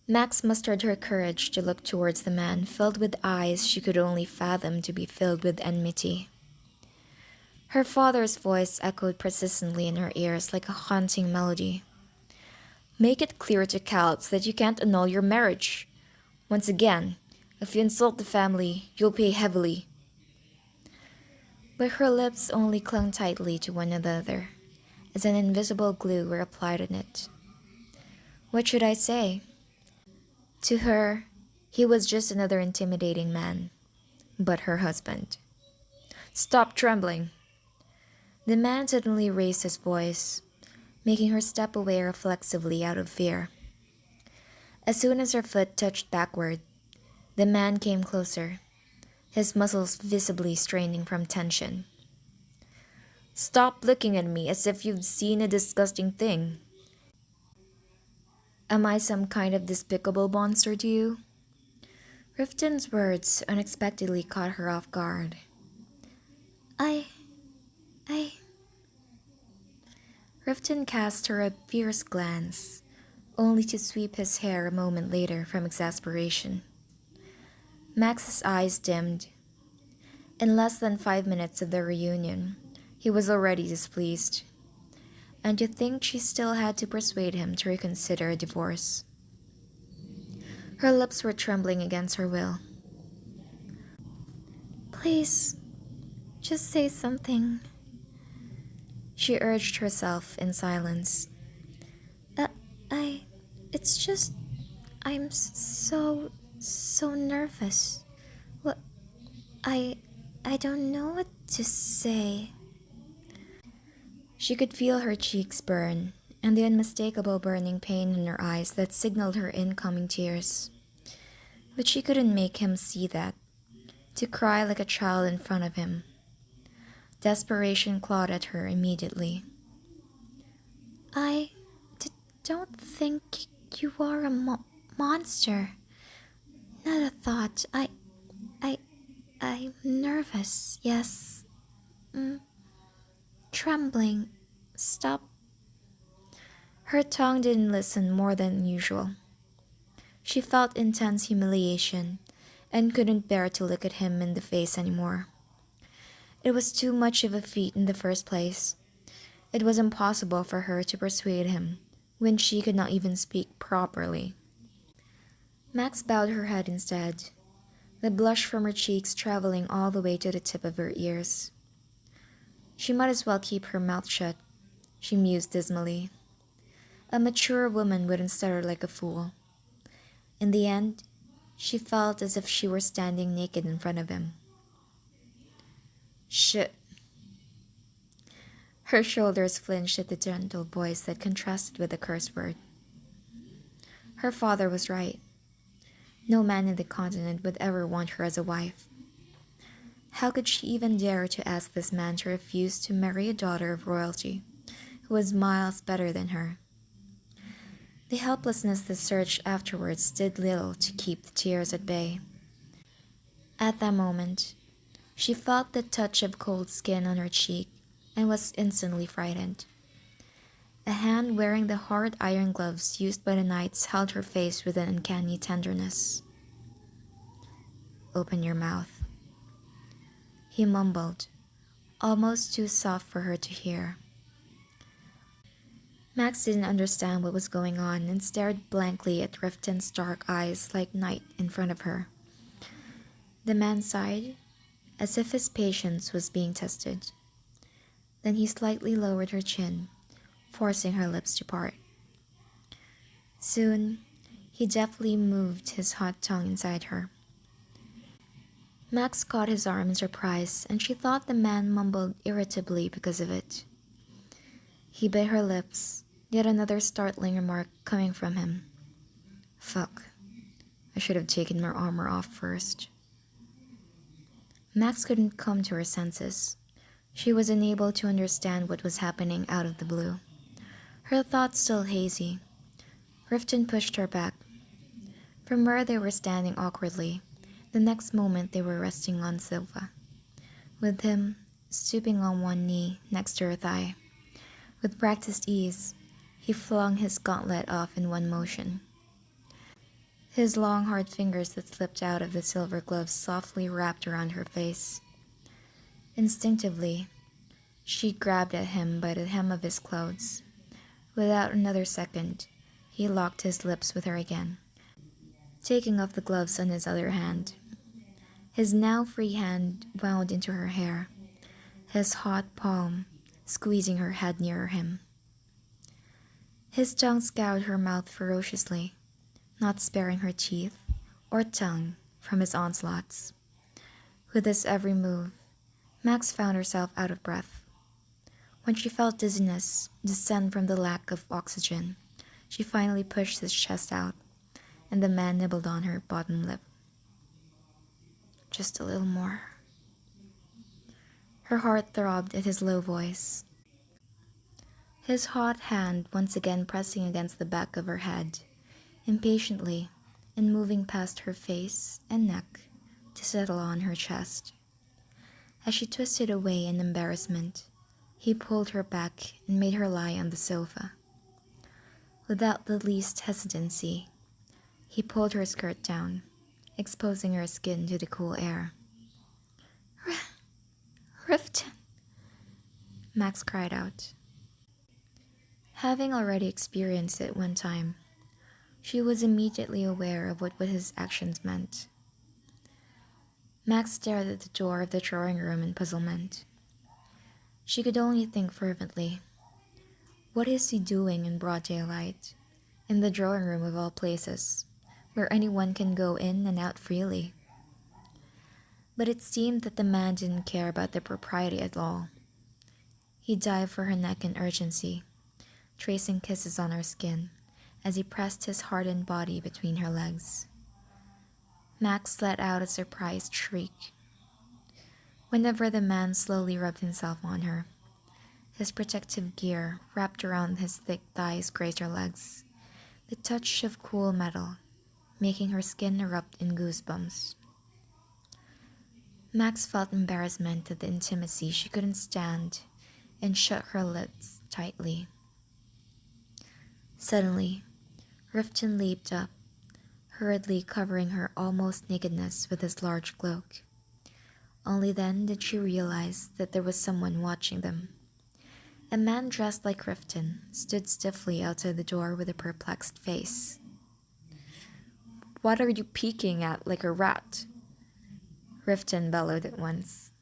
Max mustered her courage to look towards the man filled with eyes she could only fathom to be filled with enmity. Her father's voice echoed persistently in her ears like a haunting melody. Make it clear to Calps that you can't annul your marriage. Once again, if you insult the family, you'll pay heavily. But her lips only clung tightly to one another, as an invisible glue were applied on it. What should I say? To her, he was just another intimidating man, but her husband. Stop trembling! The man suddenly raised his voice, making her step away reflexively out of fear. As soon as her foot touched backward, the man came closer, his muscles visibly straining from tension. Stop looking at me as if you've seen a disgusting thing. Am I some kind of despicable monster to you? Rifton's words unexpectedly caught her off guard. I... Rifton cast her a fierce glance, only to sweep his hair a moment later from exasperation. Max's eyes dimmed. In less than 5 minutes of their reunion, he was already displeased. And to think she still had to persuade him to reconsider a divorce. Her lips were trembling against her will. Please, just say something. She urged herself in silence. It's just, I'm so nervous. What, I don't know what to say. She could feel her cheeks burn, and the unmistakable burning pain in her eyes that signaled her incoming tears. But she couldn't make him see that, to cry like a child in front of him. Desperation clawed at her immediately. I don't think you are a monster. Not a thought. I'm nervous, yes. Trembling. Stop. Her tongue didn't listen more than usual. She felt intense humiliation and couldn't bear to look at him in the face anymore. It was too much of a feat in the first place. It was impossible for her to persuade him when she could not even speak properly. Max bowed her head instead, the blush from her cheeks traveling all the way to the tip of her ears. She might as well keep her mouth shut, she mused dismally. A mature woman wouldn't stutter like a fool. In the end, she felt as if she were standing naked in front of him. Shit. Her shoulders flinched at the gentle voice that contrasted with the curse word. Her father was right. No man in the continent would ever want her as a wife. How could she even dare to ask this man to refuse to marry a daughter of royalty, who was miles better than her? The helplessness that surged afterwards did little to keep the tears at bay. At that moment, she felt the touch of cold skin on her cheek and was instantly frightened. A hand wearing the hard iron gloves used by the knights held her face with an uncanny tenderness. Open your mouth, he mumbled, almost too soft for her to hear. Max didn't understand what was going on and stared blankly at Rifton's dark eyes like night in front of her. The man sighed, as if his patience was being tested. Then he slightly lowered her chin, forcing her lips to part. Soon, he deftly moved his hot tongue inside her. Max caught his arm in surprise, and she thought the man mumbled irritably because of it. He bit her lips, yet another startling remark coming from him. Fuck. I should have taken my armor off first. Max couldn't come to her senses. She was unable to understand what was happening out of the blue. Her thoughts still hazy. Rifton pushed her back. From where they were standing awkwardly, the next moment they were resting on Silva, with him stooping on one knee next to her thigh. With practiced ease, he flung his gauntlet off in one motion. His long, hard fingers that slipped out of the silver gloves softly wrapped around her face. Instinctively, she grabbed at him by the hem of his clothes. Without another second, he locked his lips with her again, taking off the gloves on his other hand. His now free hand wound into her hair, his hot palm squeezing her head nearer him. His tongue scoured her mouth ferociously, not sparing her teeth or tongue from his onslaughts. With his every move, Max found herself out of breath. When she felt dizziness descend from the lack of oxygen, she finally pushed his chest out, and the man nibbled on her bottom lip. Just a little more. Her heart throbbed at his low voice. His hot hand once again pressing against the back of her head, impatiently, and moving past her face and neck to settle on her chest. As she twisted away in embarrassment, he pulled her back and made her lie on the sofa. Without the least hesitancy, he pulled her skirt down, exposing her skin to the cool air. Riften, Max cried out. Having already experienced it one time, she was immediately aware of what his actions meant. Max stared at the door of the drawing room in puzzlement. She could only think fervently, what is he doing in broad daylight, in the drawing room of all places, where anyone can go in and out freely? But it seemed that the man didn't care about the propriety at all. He dived for her neck in urgency, tracing kisses on her skin as he pressed his hardened body between her legs. Max let out a surprised shriek. Whenever the man slowly rubbed himself on her, his protective gear wrapped around his thick thighs grazed her legs, the touch of cool metal making her skin erupt in goosebumps. Max felt embarrassment at the intimacy she couldn't stand and shut her lips tightly. Suddenly, Riften leaped up, hurriedly covering her almost nakedness with his large cloak. Only then did she realize that there was someone watching them. A man dressed like Riften stood stiffly outside the door with a perplexed face. "What are you peeking at like a rat?" Riften bellowed at once.